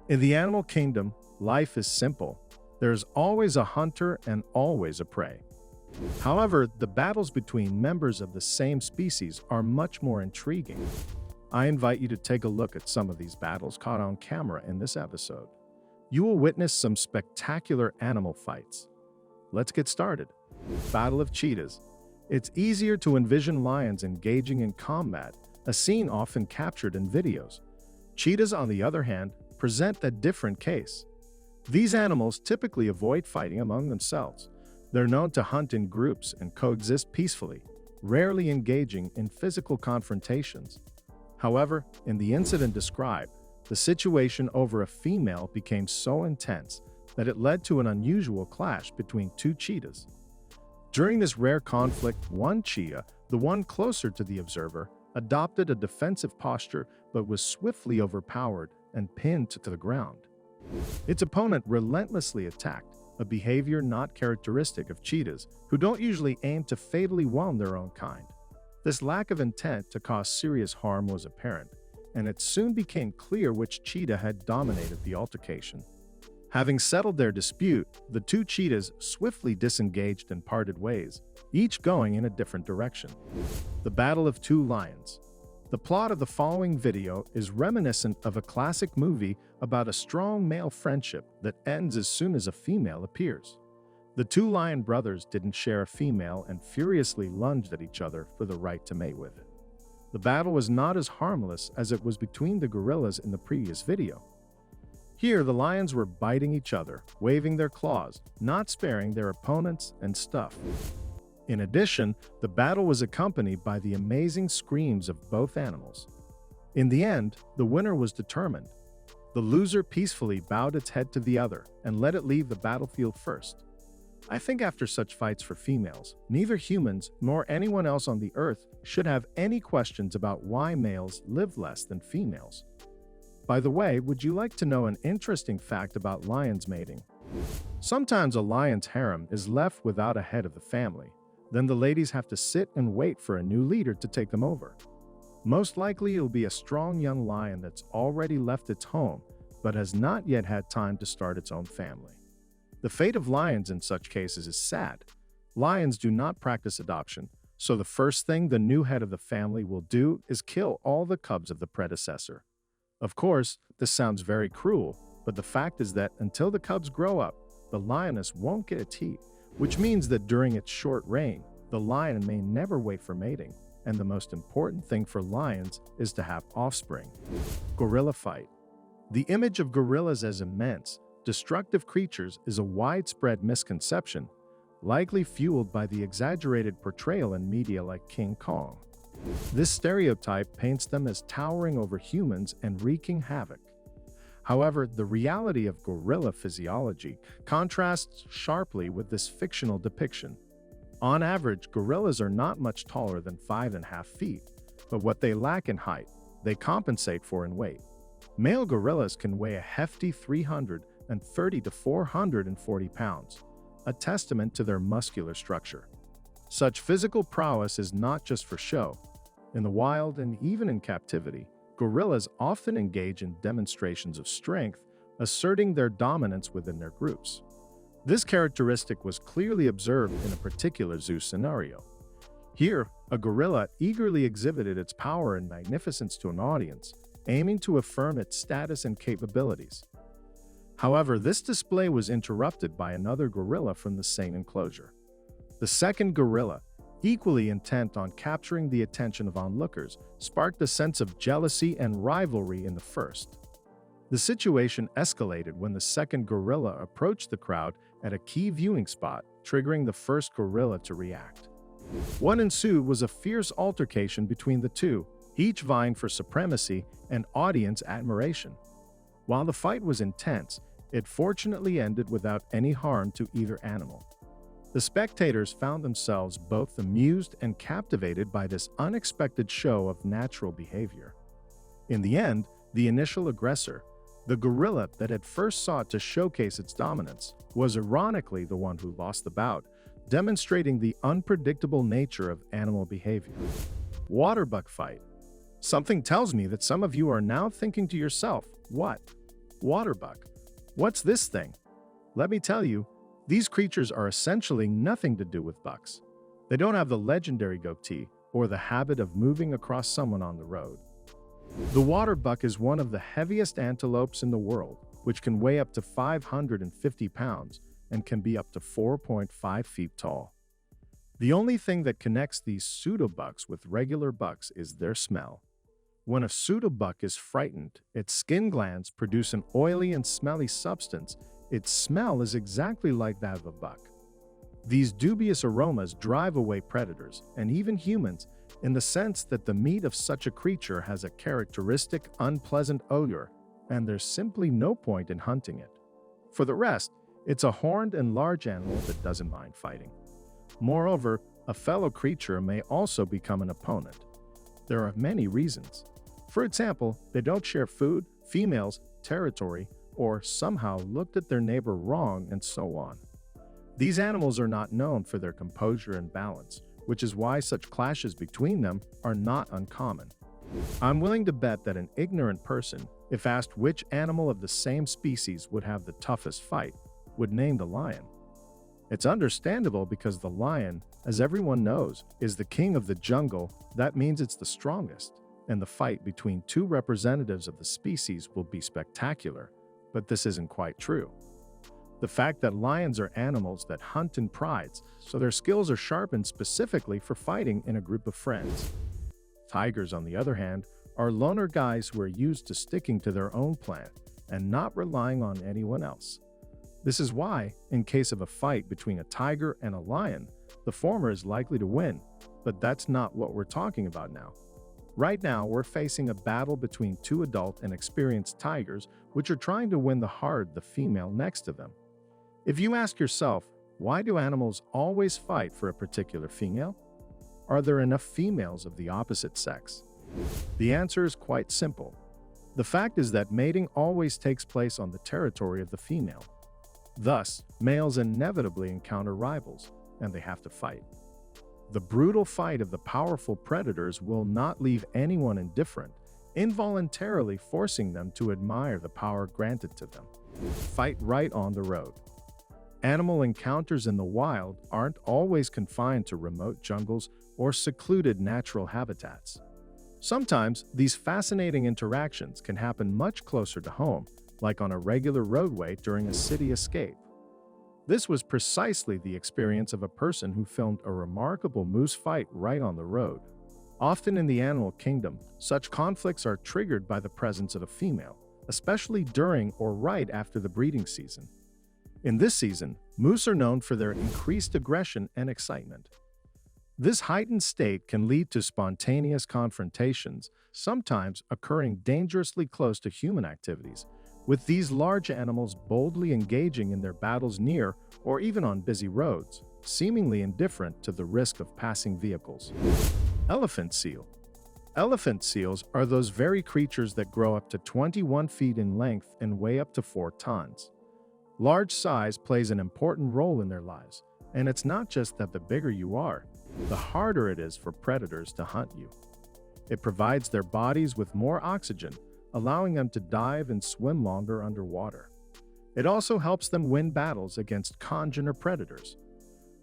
In the animal kingdom, life is simple. There's always a hunter and always a prey. However, the battles between members of the same species are much more intriguing. I invite you to take a look at some of these battles caught on camera in this episode. You will witness some spectacular animal fights. Let's get started. Battle of Cheetahs. It's easier to envision lions engaging in combat, a scene often captured in videos. Cheetahs, on the other hand, present a different case. These animals typically avoid fighting among themselves. They're known to hunt in groups and coexist peacefully, rarely engaging in physical confrontations. However, in the incident described, the situation over a female became so intense that it led to an unusual clash between two cheetahs. During this rare conflict, one cheetah, the one closer to the observer, adopted a defensive posture but was swiftly overpowered and pinned to the ground. Its opponent relentlessly attacked, a behavior not characteristic of cheetahs, who don't usually aim to fatally wound their own kind. This lack of intent to cause serious harm was apparent, and it soon became clear which cheetah had dominated the altercation. Having settled their dispute, the two cheetahs swiftly disengaged and parted ways, each going in a different direction. The Battle of Two Lions. The plot of the following video is reminiscent of a classic movie about a strong male friendship that ends as soon as a female appears. The two lion brothers didn't share a female and furiously lunged at each other for the right to mate with. The battle was not as harmless as it was between the gorillas in the previous video. Here, the lions were biting each other, waving their claws, not sparing their opponents and stuff. In addition, the battle was accompanied by the amazing screams of both animals. In the end, the winner was determined. The loser peacefully bowed its head to the other and let it leave the battlefield first. I think after such fights for females, neither humans nor anyone else on the earth should have any questions about why males live less than females. By the way, would you like to know an interesting fact about lions mating? Sometimes a lion's harem is left without a head of the family. Then the ladies have to sit and wait for a new leader to take them over. Most likely it'll be a strong young lion that's already left its home, but has not yet had time to start its own family. The fate of lions in such cases is sad. Lions do not practice adoption, so the first thing the new head of the family will do is kill all the cubs of the predecessor. Of course, this sounds very cruel, but the fact is that until the cubs grow up, the lioness won't get its heat, which means that during its short reign, the lion may never wait for mating, and the most important thing for lions is to have offspring. Gorilla fight. The image of gorillas as immense, destructive creatures is a widespread misconception, likely fueled by the exaggerated portrayal in media like King Kong. This stereotype paints them as towering over humans and wreaking havoc. However, the reality of gorilla physiology contrasts sharply with this fictional depiction. On average, gorillas are not much taller than 5.5 feet, but what they lack in height, they compensate for in weight. Male gorillas can weigh a hefty 330 to 440 pounds, a testament to their muscular structure. Such physical prowess is not just for show. In the wild and even in captivity, gorillas often engage in demonstrations of strength, asserting their dominance within their groups. This characteristic was clearly observed in a particular zoo scenario. Here, a gorilla eagerly exhibited its power and magnificence to an audience, aiming to affirm its status and capabilities. However, this display was interrupted by another gorilla from the same enclosure. The second gorilla, equally intent on capturing the attention of onlookers, sparked a sense of jealousy and rivalry in the first. The situation escalated when the second gorilla approached the crowd at a key viewing spot, triggering the first gorilla to react. What ensued was a fierce altercation between the two, each vying for supremacy and audience admiration. While the fight was intense, it fortunately ended without any harm to either animal. The spectators found themselves both amused and captivated by this unexpected show of natural behavior. In the end, the initial aggressor, the gorilla that had first sought to showcase its dominance, was ironically the one who lost the bout, demonstrating the unpredictable nature of animal behavior. Waterbuck Fight. Something tells me that some of you are now thinking to yourself, what? Waterbuck. What's this thing? Let me tell you, these creatures are essentially nothing to do with bucks. They don't have the legendary goatee or the habit of moving across someone on the road. The waterbuck is one of the heaviest antelopes in the world, which can weigh up to 550 pounds and can be up to 4.5 feet tall. The only thing that connects these pseudobucks with regular bucks is their smell. When a pseudobuck is frightened, its skin glands produce an oily and smelly substance. Its smell is exactly like that of a buck. These dubious aromas drive away predators and even humans, in the sense that the meat of such a creature has a characteristic unpleasant odor, and there's simply no point in hunting it. For the rest, it's a horned and large animal that doesn't mind fighting. Moreover, a fellow creature may also become an opponent. There are many reasons. For example, they don't share food, females, territory, or somehow looked at their neighbor wrong, and so on. These animals are not known for their composure and balance, which is why such clashes between them are not uncommon. I'm willing to bet that an ignorant person, if asked which animal of the same species would have the toughest fight, would name the lion. It's understandable because the lion, as everyone knows, is the king of the jungle. That means it's the strongest, and the fight between two representatives of the species will be spectacular. But this isn't quite true. The fact that lions are animals that hunt in prides, so their skills are sharpened specifically for fighting in a group of friends. Tigers, on the other hand, are loner guys who are used to sticking to their own plan and not relying on anyone else. This is why, in case of a fight between a tiger and a lion, the former is likely to win, but that's not what we're talking about now. Right now, we're facing a battle between two adult and experienced tigers, which are trying to win the heart of the female next to them. If you ask yourself, why do animals always fight for a particular female? Are there enough females of the opposite sex? The answer is quite simple. The fact is that mating always takes place on the territory of the female. Thus, males inevitably encounter rivals, and they have to fight. The brutal fight of the powerful predators will not leave anyone indifferent, involuntarily forcing them to admire the power granted to them. Fight right on the road. Animal encounters in the wild aren't always confined to remote jungles or secluded natural habitats. Sometimes, these fascinating interactions can happen much closer to home, like on a regular roadway during a city escape. This was precisely the experience of a person who filmed a remarkable moose fight right on the road. Often in the animal kingdom, such conflicts are triggered by the presence of a female, especially during or right after the breeding season. In this season, moose are known for their increased aggression and excitement. This heightened state can lead to spontaneous confrontations, sometimes occurring dangerously close to human activities, with these large animals boldly engaging in their battles near or even on busy roads, seemingly indifferent to the risk of passing vehicles. Elephant seal. Elephant seals are those very creatures that grow up to 21 feet in length and weigh up to 4 tons. Large size plays an important role in their lives, and it's not just that the bigger you are, the harder it is for predators to hunt you. It provides their bodies with more oxygen, allowing them to dive and swim longer underwater. It also helps them win battles against congener predators.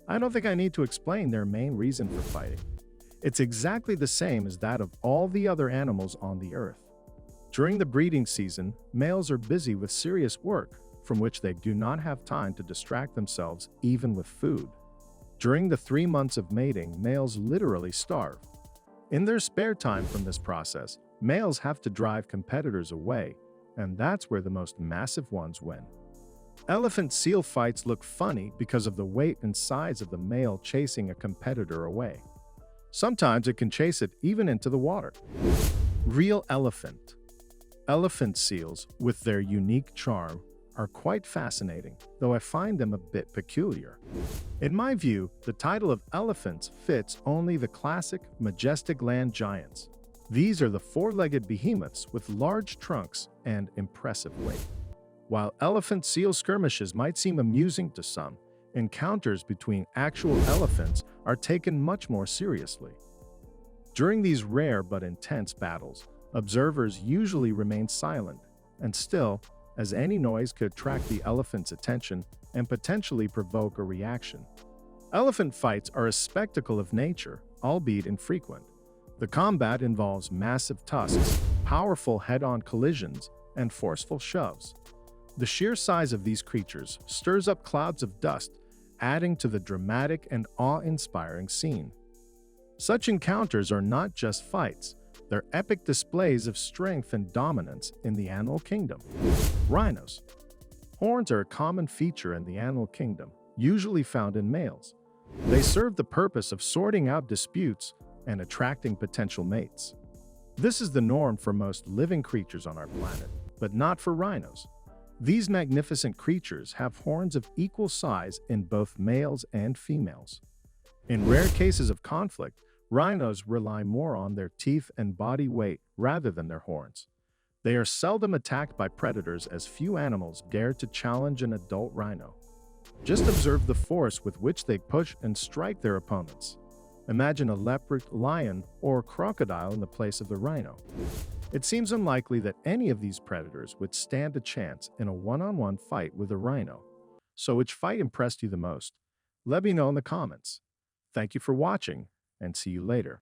I don't think I need to explain their main reason for fighting. It's exactly the same as that of all the other animals on the earth. During the breeding season, males are busy with serious work, from which they do not have time to distract themselves even with food. During the 3 months of mating, males literally starve. In their spare time from this process, males have to drive competitors away, and that's where the most massive ones win. Elephant seal fights look funny because of the weight and size of the male chasing a competitor away. Sometimes it can chase it even into the water. Real elephant. Elephant seals, with their unique charm, are quite fascinating, though I find them a bit peculiar. In my view, the title of elephants fits only the classic, majestic land giants. These are the four-legged behemoths with large trunks and impressive weight. While elephant seal skirmishes might seem amusing to some, encounters between actual elephants are taken much more seriously. During these rare but intense battles, observers usually remain silent, and still, as any noise could attract the elephant's attention and potentially provoke a reaction. Elephant fights are a spectacle of nature, albeit infrequent. The combat involves massive tusks, powerful head-on collisions, and forceful shoves. The sheer size of these creatures stirs up clouds of dust, adding to the dramatic and awe-inspiring scene. Such encounters are not just fights, they're epic displays of strength and dominance in the animal kingdom. Rhinos. Horns are a common feature in the animal kingdom, usually found in males. They serve the purpose of sorting out disputes and attracting potential mates. This is the norm for most living creatures on our planet, but not for rhinos. These magnificent creatures have horns of equal size in both males and females. In rare cases of conflict, rhinos rely more on their teeth and body weight rather than their horns. They are seldom attacked by predators, as few animals dare to challenge an adult rhino. Just observe the force with which they push and strike their opponents. Imagine a leopard, lion, or crocodile in the place of the rhino. It seems unlikely that any of these predators would stand a chance in a one-on-one fight with a rhino. So which fight impressed you the most? Let me know in the comments. Thank you for watching, and see you later.